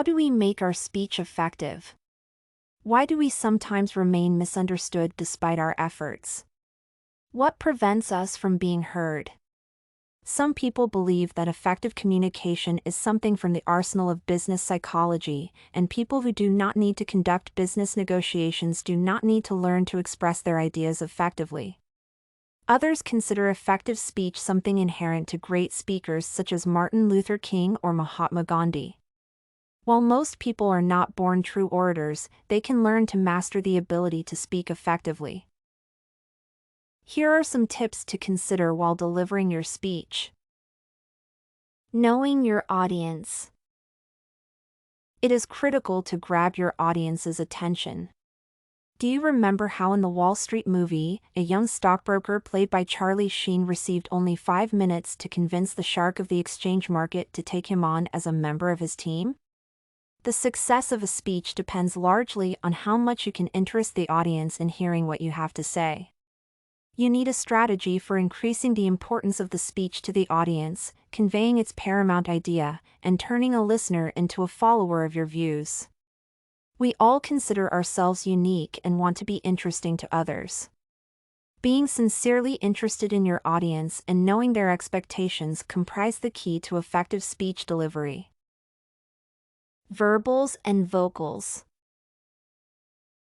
do we make our speech effective? Why do we sometimes remain misunderstood despite our efforts? What prevents us from being heard? Some people believe that effective communication is something from the arsenal of business psychology, and people who do not need to conduct business negotiations do not need to learn to express their ideas effectively. Others consider effective speech something inherent to great speakers such as Martin Luther King or Mahatma Gandhi. While most people are not born true orators, they can learn to master the ability to speak effectively. Here are some tips to consider while delivering your speech. Knowing your audience. It is critical to grab your audience's attention. Do you remember how in the Wall Street movie, a young stockbroker played by Charlie Sheen received only 5 minutes to convince the shark of the exchange market to take him on as a member of his team? The success of a speech depends largely on how much you can interest the audience in hearing what you have to say. You need a strategy for increasing the importance of the speech to the audience, conveying its paramount idea, and turning a listener into a follower of your views. We all consider ourselves unique and want to be interesting to others. Being sincerely interested in your audience and knowing their expectations comprise the key to effective speech delivery. Verbals and vocals.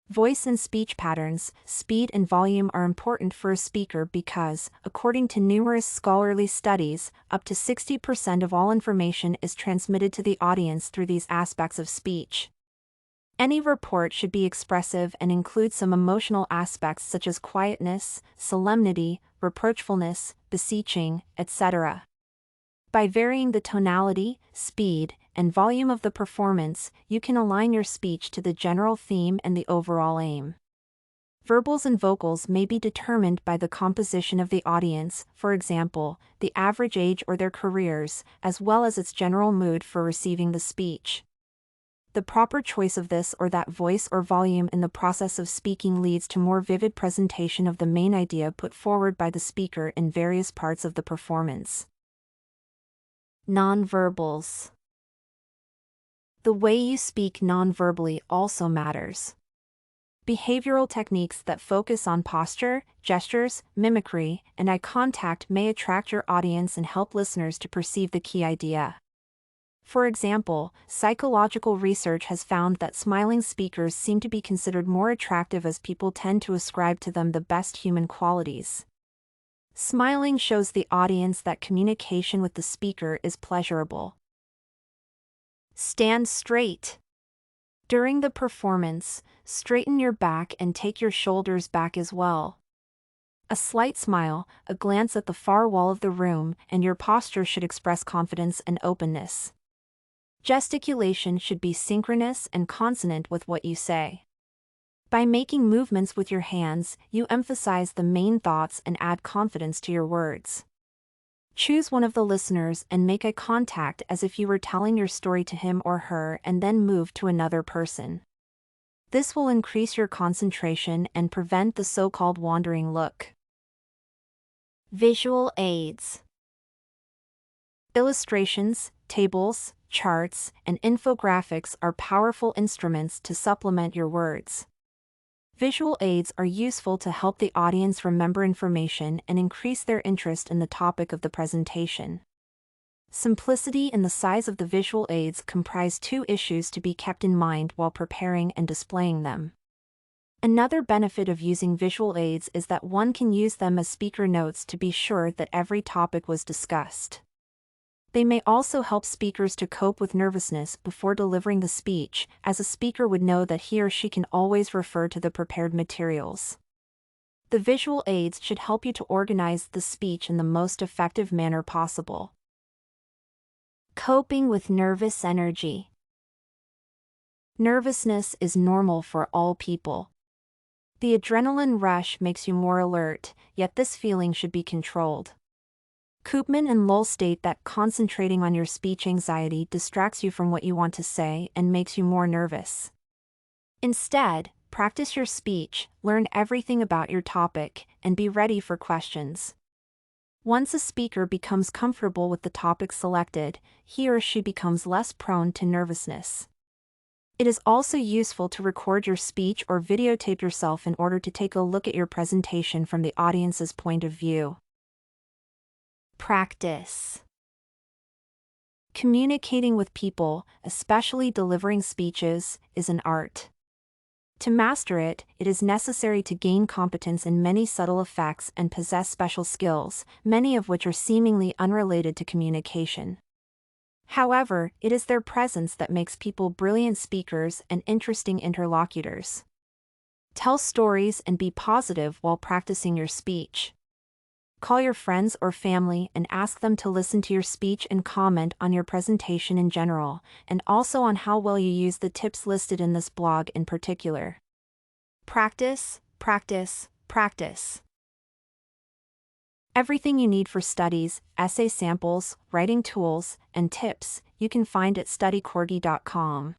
Voice and speech patterns, speed and volume are important for a speaker because, according to numerous scholarly studies, up to 60% of all information is transmitted to the audience through these aspects of speech. Any report should be expressive and include some emotional aspects such as quietness, solemnity, reproachfulness, beseeching, etc. By varying the tonality, speed, and volume of the performance, you can align your speech to the general theme and the overall aim. Verbals and vocals may be determined by the composition of the audience, for example, the average age or their careers, as well as its general mood for receiving the speech. The proper choice of this or that voice or volume in the process of speaking leads to more vivid presentation of the main idea put forward by the speaker in various parts of the performance. Nonverbals. The way you speak nonverbally also matters. Behavioral techniques that focus on posture, gestures, mimicry, and eye contact may attract your audience and help listeners to perceive the key idea. For example, psychological research has found that smiling speakers seem to be considered more attractive as people tend to ascribe to them the best human qualities. Smiling shows the audience that communication with the speaker is pleasurable. Stand straight. During the performance, straighten your back and take your shoulders back as well. A slight smile, a glance at the far wall of the room, and your posture should express confidence and openness. Gesticulation should be synchronous and consonant with what you say. By making movements with your hands, you emphasize the main thoughts and add confidence to your words. Choose one of the listeners and make eye contact as if you were telling your story to him or her and then move to another person. This will increase your concentration and prevent the so-called wandering look. Visual aids. Illustrations, tables, charts, and infographics are powerful instruments to supplement your words. Visual aids are useful to help the audience remember information and increase their interest in the topic of the presentation. Simplicity and the size of the visual aids comprise two issues to be kept in mind while preparing and displaying them. Another benefit of using visual aids is that one can use them as speaker notes to be sure that every topic was discussed. They may also help speakers to cope with nervousness before delivering the speech, as a speaker would know that he or she can always refer to the prepared materials. The visual aids should help you to organize the speech in the most effective manner possible. Coping with nervous energy. Nervousness is normal for all people. The adrenaline rush makes you more alert, yet this feeling should be controlled. Coopman and Lull state that concentrating on your speech anxiety distracts you from what you want to say and makes you more nervous. Instead, practice your speech, learn everything about your topic, and be ready for questions. Once a speaker becomes comfortable with the topic selected, he or she becomes less prone to nervousness. It is also useful to record your speech or videotape yourself in order to take a look at your presentation from the audience's point of view. Practice. Communicating with people, especially delivering speeches, is an art. To master it, it is necessary to gain competence in many subtle effects and possess special skills, many of which are seemingly unrelated to communication. However, it is their presence that makes people brilliant speakers and interesting interlocutors. Tell stories and be positive while practicing your speech. Call your friends or family and ask them to listen to your speech and comment on your presentation in general, and also on how well you use the tips listed in this blog in particular. Practice, practice, practice. Everything you need for studies, essay samples, writing tools, and tips, you can find at studycorgi.com.